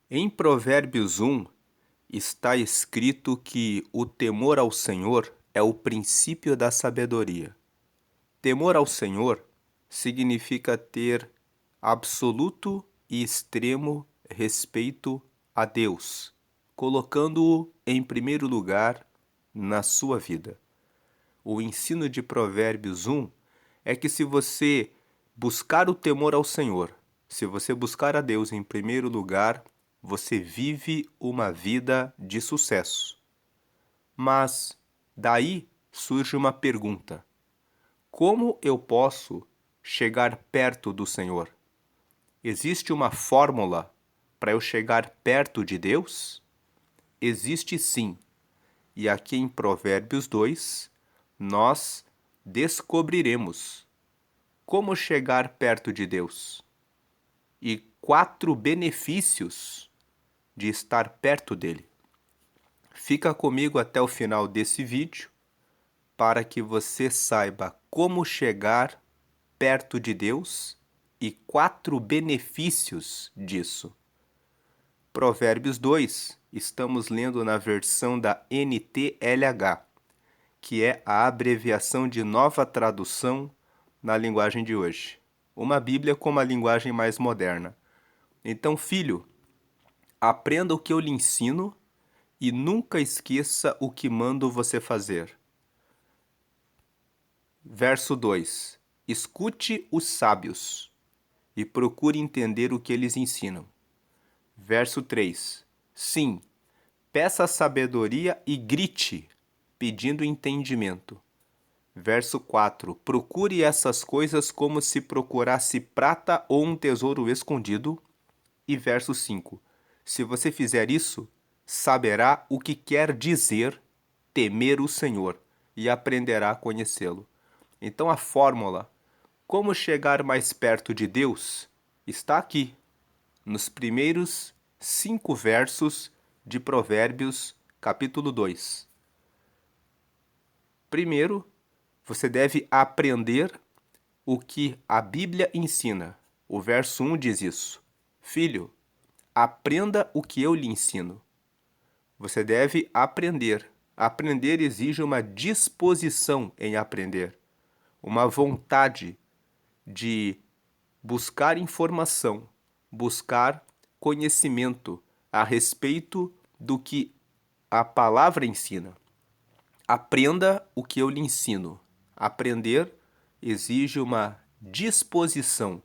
Em Provérbios 1 está escrito que o temor ao Senhor é o princípio da sabedoria. Temor ao Senhor significa ter absoluto e extremo respeito a Deus, colocando-o em primeiro lugar na sua vida. O ensino de Provérbios 1 é que se você buscar o temor ao Senhor, se você buscar a Deus em primeiro lugar, você vive uma vida de sucesso. Mas daí surge uma pergunta: como eu posso chegar perto do Senhor? Existe uma fórmula para eu chegar perto de Deus? Existe sim. E aqui em Provérbios 2, nós descobriremos como chegar perto de Deus e 4 benefícios de estar perto dele. Fica comigo até o final desse vídeo para que você saiba como chegar perto de Deus e 4 benefícios disso. Provérbios 2, estamos lendo na versão da NTLH, que é a abreviação de Nova Tradução na linguagem de hoje. Uma Bíblia com uma linguagem mais moderna. Então, filho, aprenda o que eu lhe ensino e nunca esqueça o que mando você fazer. Verso 2: Escute os sábios e procure entender o que eles ensinam. Verso 3: Sim, peça sabedoria e grite, pedindo entendimento. Verso 4: Procure essas coisas como se procurasse prata ou um tesouro escondido. E verso 5: Se você fizer isso, saberá o que quer dizer temer o Senhor e aprenderá a conhecê-lo. Então a fórmula como chegar mais perto de Deus está aqui, nos primeiros 5 versos de Provérbios, capítulo 2. Primeiro, você deve aprender o que a Bíblia ensina. O verso 1 diz isso. Filho, aprenda o que eu lhe ensino. Você deve aprender. Aprender exige uma disposição em aprender, uma vontade de buscar informação, buscar conhecimento a respeito do que a palavra ensina. Aprenda o que eu lhe ensino. Aprender exige uma disposição,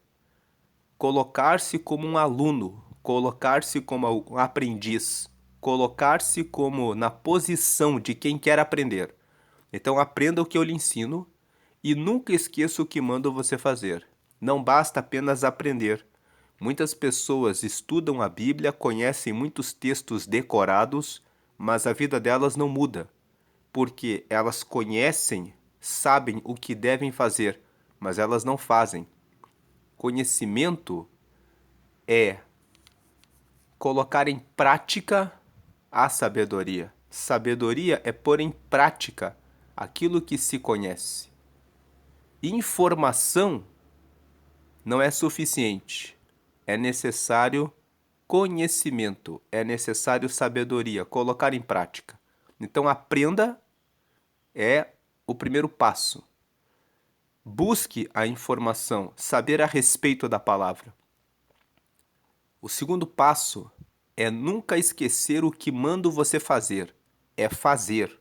colocar-se como um aluno, colocar-se como um aprendiz, colocar-se como na posição de quem quer aprender. Então aprenda o que eu lhe ensino e nunca esqueça o que mando você fazer. Não basta apenas aprender. Muitas pessoas estudam a Bíblia, conhecem muitos textos decorados, mas a vida delas não muda, porque elas conhecem, sabem o que devem fazer, mas elas não fazem. Conhecimento é colocar em prática a sabedoria. Sabedoria é pôr em prática aquilo que se conhece. Informação não é suficiente. É necessário conhecimento, é necessário sabedoria, colocar em prática. Então, aprenda é o primeiro passo. Busque a informação, saber a respeito da palavra. O segundo passo é nunca esquecer o que mando você fazer. É fazer.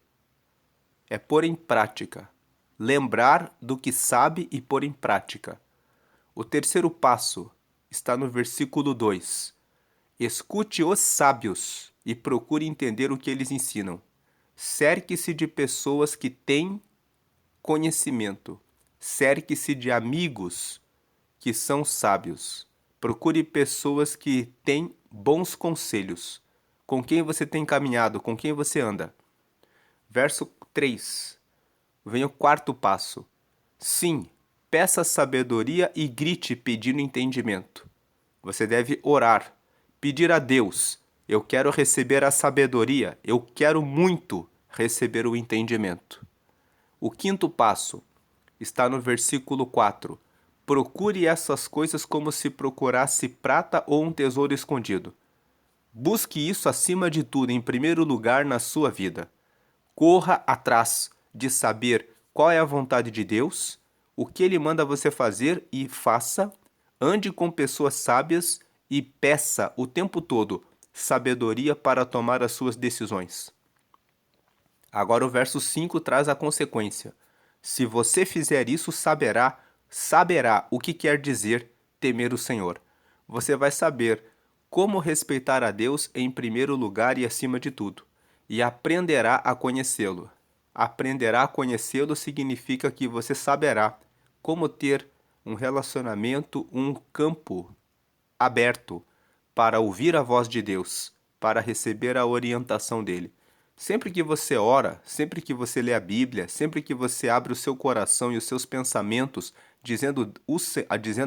É pôr em prática. Lembrar do que sabe e pôr em prática. O terceiro passo está no versículo 2. Escute os sábios e procure entender o que eles ensinam. Cerque-se de pessoas que têm conhecimento. Cerque-se de amigos que são sábios. Procure pessoas que têm bons conselhos. Com quem você tem caminhado, com quem você anda. Verso 3. Vem o quarto passo. Sim, peça sabedoria e grite pedindo entendimento. Você deve orar, pedir a Deus: eu quero receber a sabedoria, eu quero muito receber o entendimento. O quinto passo está no versículo 4. Procure essas coisas como se procurasse prata ou um tesouro escondido. Busque isso acima de tudo, em primeiro lugar na sua vida. Corra atrás de saber qual é a vontade de Deus, o que Ele manda você fazer e faça. Ande com pessoas sábias e peça o tempo todo sabedoria para tomar as suas decisões. Agora o verso 5 traz a consequência. Se você fizer isso, saberá o que quer dizer temer o Senhor. Você vai saber como respeitar a Deus em primeiro lugar e acima de tudo, e aprenderá a conhecê-lo. Aprenderá a conhecê-lo significa que você saberá como ter um relacionamento, um campo aberto para ouvir a voz de Deus, para receber a orientação dele. Sempre que você ora, sempre que você lê a Bíblia, sempre que você abre o seu coração e os seus pensamentos, dizendo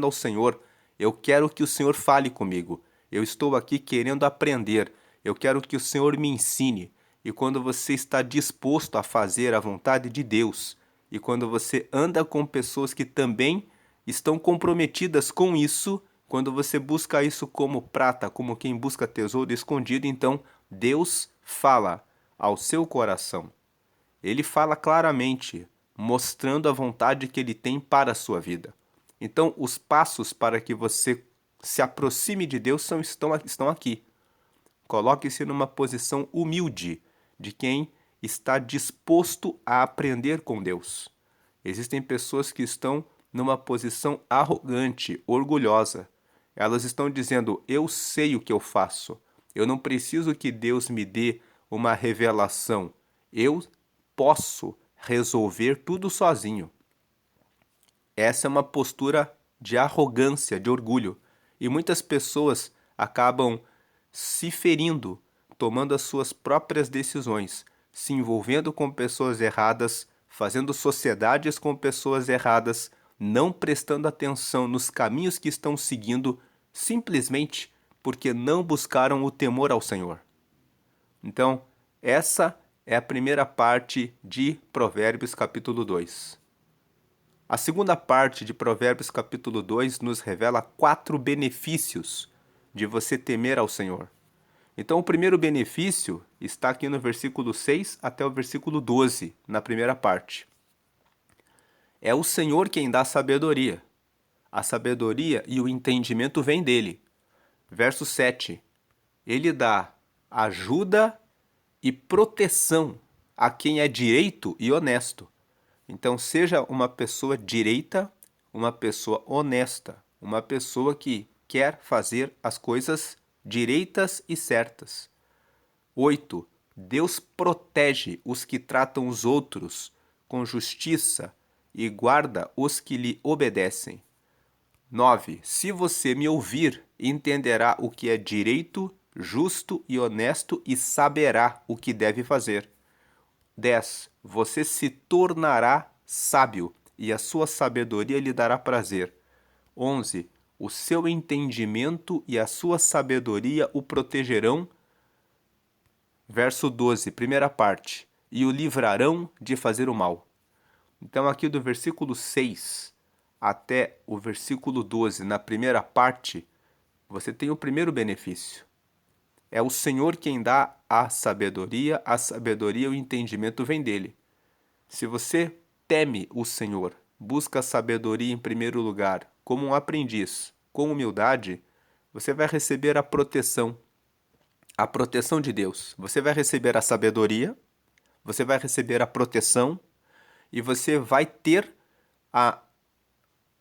ao Senhor: eu quero que o Senhor fale comigo, eu estou aqui querendo aprender, eu quero que o Senhor me ensine. E quando você está disposto a fazer a vontade de Deus, e quando você anda com pessoas que também estão comprometidas com isso, quando você busca isso como prata, como quem busca tesouro escondido, então Deus fala ao seu coração. Ele fala claramente, mostrando a vontade que ele tem para a sua vida. Então, os passos para que você se aproxime de Deus estão aqui. Coloque-se numa posição humilde de quem está disposto a aprender com Deus. Existem pessoas que estão numa posição arrogante, orgulhosa. Elas estão dizendo: eu sei o que eu faço. Eu não preciso que Deus me dê uma revelação. Eu posso resolver tudo sozinho. Essa é uma postura de arrogância, de orgulho. E muitas pessoas acabam se ferindo, tomando as suas próprias decisões, se envolvendo com pessoas erradas, fazendo sociedades com pessoas erradas, não prestando atenção nos caminhos que estão seguindo, simplesmente porque não buscaram o temor ao Senhor. Então, essa é a primeira parte de Provérbios capítulo 2. A segunda parte de Provérbios capítulo 2 nos revela 4 benefícios de você temer ao Senhor. Então, o primeiro benefício está aqui no versículo 6 até o versículo 12, na primeira parte. É o Senhor quem dá sabedoria. A sabedoria e o entendimento vêm dele. Verso 7. Ele dá ajuda e proteção a quem é direito e honesto. Então, seja uma pessoa direita, uma pessoa honesta, uma pessoa que quer fazer as coisas direitas e certas. 8. Deus protege os que tratam os outros com justiça e guarda os que lhe obedecem. 9. Se você me ouvir, entenderá o que é direito, justo e honesto e saberá o que deve fazer. 10. Você se tornará sábio e a sua sabedoria lhe dará prazer. 11. O seu entendimento e a sua sabedoria o protegerão. Verso 12, primeira parte. E o livrarão de fazer o mal. Então, aqui do versículo 6 até o versículo 12, na primeira parte, você tem o primeiro benefício. É o Senhor quem dá a sabedoria e o entendimento vem dele. Se você teme o Senhor, busca a sabedoria em primeiro lugar, como um aprendiz, com humildade, você vai receber a proteção de Deus. Você vai receber a sabedoria, você vai receber a proteção e você vai ter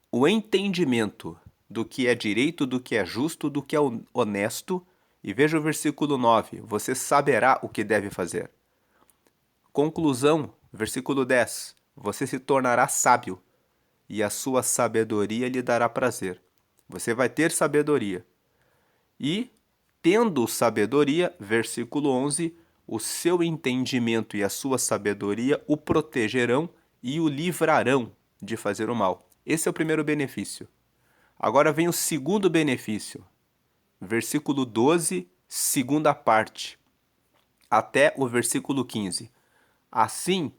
o entendimento do que é direito, do que é justo, do que é honesto. E veja o versículo 9, você saberá o que deve fazer. Conclusão, versículo 10, você se tornará sábio e a sua sabedoria lhe dará prazer. Você vai ter sabedoria. E, tendo sabedoria, versículo 11, o seu entendimento e a sua sabedoria o protegerão e o livrarão de fazer o mal. Esse é o primeiro benefício. Agora vem o segundo benefício. Versículo 12, segunda parte, até o versículo 15. Assim,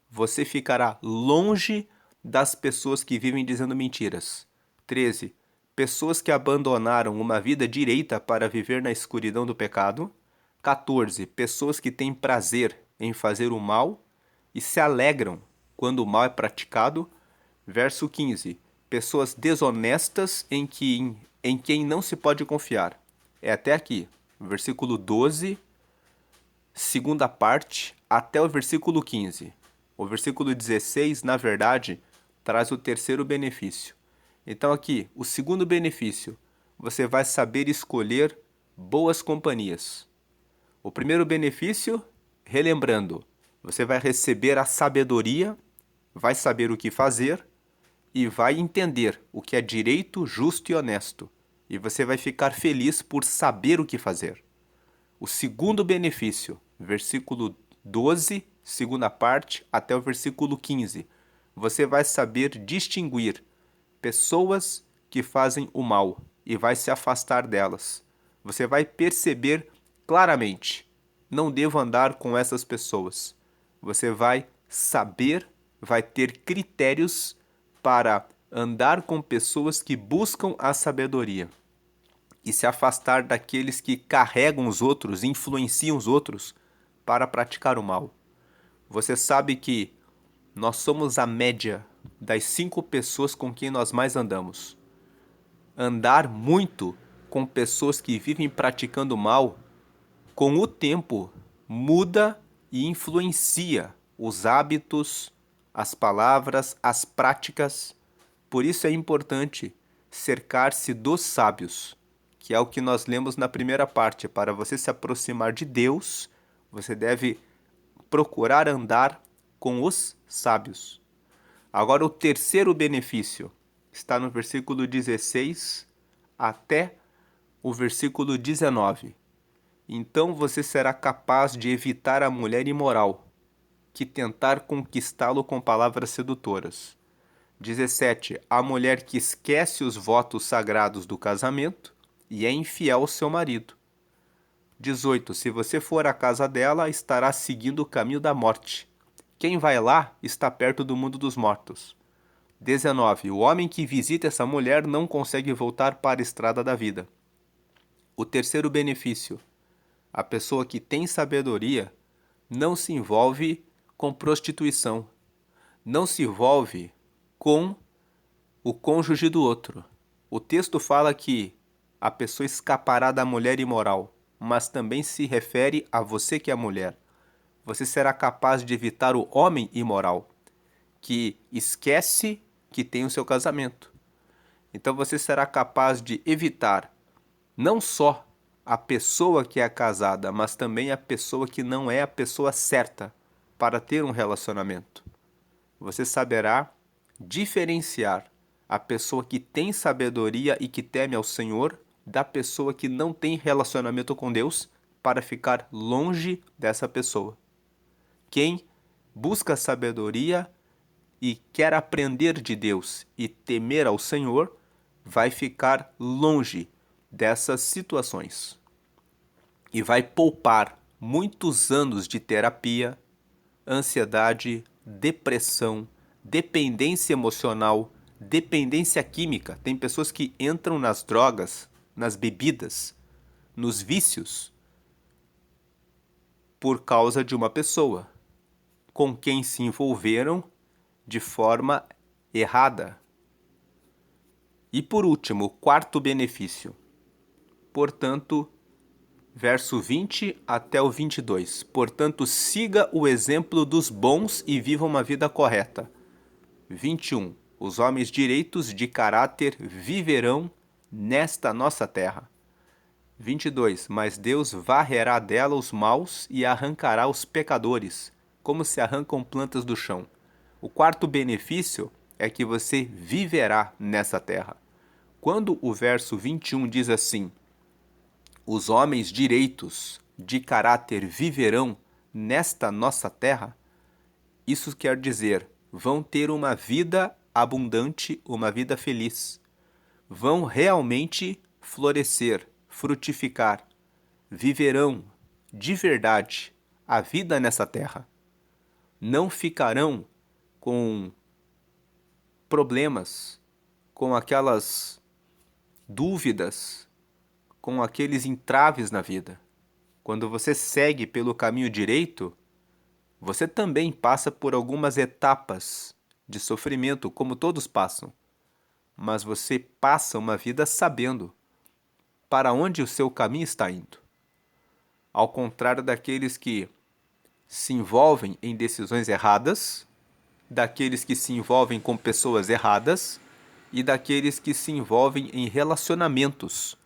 você ficará longe das pessoas que vivem dizendo mentiras. 13. pessoas que abandonaram uma vida direita para viver na escuridão do pecado. 14, pessoas que têm prazer em fazer o mal e se alegram quando o mal é praticado. Verso 15, pessoas desonestas em quem não se pode confiar. É até aqui, versículo 12, segunda parte, até o versículo 15. O versículo 16, na verdade, traz o terceiro benefício. Então aqui, o segundo benefício, você vai saber escolher boas companhias. O primeiro benefício, relembrando, você vai receber a sabedoria, vai saber o que fazer e vai entender o que é direito, justo e honesto. E você vai ficar feliz por saber o que fazer. O segundo benefício, versículo 12, segunda parte, até o versículo 15. Você vai saber distinguir pessoas que fazem o mal e vai se afastar delas. Você vai perceber claramente, não devo andar com essas pessoas. Você vai saber, vai ter critérios para andar com pessoas que buscam a sabedoria e se afastar daqueles que carregam os outros, influenciam os outros para praticar o mal. Você sabe que nós somos a média das 5 pessoas com quem nós mais andamos. Andar muito com pessoas que vivem praticando mal, com o tempo, muda e influencia os hábitos, as palavras, as práticas. Por isso é importante cercar-se dos sábios, que é o que nós lemos na primeira parte. Para você se aproximar de Deus, você deve procurar andar com os sábios. Agora, o terceiro benefício está no versículo 16 até o versículo 19. Então você será capaz de evitar a mulher imoral, que tentar conquistá-lo com palavras sedutoras. 17. A mulher que esquece os votos sagrados do casamento e é infiel ao seu marido. 18. Se você for à casa dela, estará seguindo o caminho da morte. Quem vai lá está perto do mundo dos mortos. 19. O homem que visita essa mulher não consegue voltar para a estrada da vida. O terceiro benefício. A pessoa que tem sabedoria não se envolve com prostituição. Não se envolve com o cônjuge do outro. O texto fala que a pessoa escapará da mulher imoral, mas também se refere a você que é mulher. Você será capaz de evitar o homem imoral, que esquece que tem o seu casamento. Então você será capaz de evitar não só a pessoa que é casada, mas também a pessoa que não é a pessoa certa para ter um relacionamento. Você saberá diferenciar a pessoa que tem sabedoria e que teme ao Senhor da pessoa que não tem relacionamento com Deus para ficar longe dessa pessoa. Quem busca sabedoria e quer aprender de Deus e temer ao Senhor vai ficar longe dessas situações e vai poupar muitos anos de terapia, ansiedade, depressão, dependência emocional, dependência química. Tem pessoas que entram nas drogas, nas bebidas, nos vícios, por causa de uma pessoa com quem se envolveram de forma errada. E por último, o quarto benefício. Portanto, verso 20 até o 22. Portanto, siga o exemplo dos bons e viva uma vida correta. 21. Os homens direitos de caráter viverão nesta nossa terra. 22. Mas Deus varrerá dela os maus e arrancará os pecadores, como se arrancam plantas do chão. O quarto benefício é que você viverá nessa terra. Quando o verso 21 diz assim: os homens direitos de caráter viverão nesta nossa terra, isso quer dizer, vão ter uma vida abundante, uma vida feliz. Vão realmente florescer, frutificar. Viverão de verdade a vida nessa terra. Não ficarão com problemas, com aquelas dúvidas, com aqueles entraves na vida. Quando você segue pelo caminho direito, você também passa por algumas etapas de sofrimento, como todos passam. Mas você passa uma vida sabendo para onde o seu caminho está indo. Ao contrário daqueles que se envolvem em decisões erradas, daqueles que se envolvem com pessoas erradas e daqueles que se envolvem em relacionamentos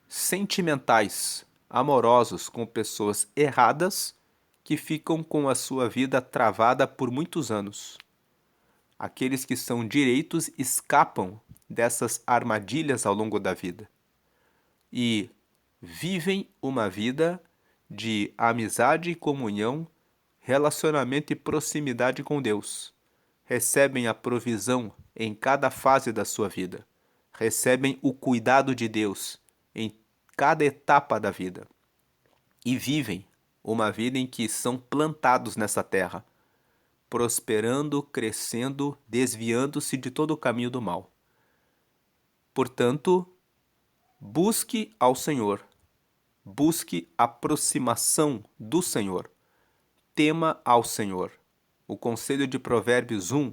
sentimentais, amorosos com pessoas erradas que ficam com a sua vida travada por muitos anos. Aqueles que são direitos escapam dessas armadilhas ao longo da vida e vivem uma vida de amizade e comunhão, relacionamento e proximidade com Deus. Recebem a provisão em cada fase da sua vida. Recebem o cuidado de Deus em cada etapa da vida. E vivem uma vida em que são plantados nessa terra, prosperando, crescendo, desviando-se de todo o caminho do mal. Portanto, busque ao Senhor, busque a aproximação do Senhor, tema ao Senhor. O conselho de Provérbios 1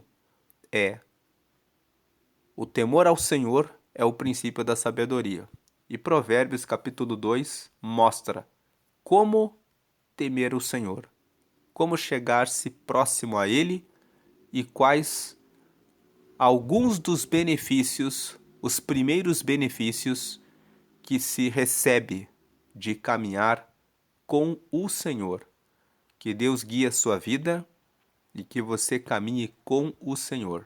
é: o temor ao Senhor é o princípio da sabedoria. E Provérbios capítulo 2 mostra como temer o Senhor, como chegar-se próximo a Ele e quais alguns dos benefícios, os primeiros benefícios que se recebe de caminhar com o Senhor. Que Deus guie a sua vida e que você caminhe com o Senhor.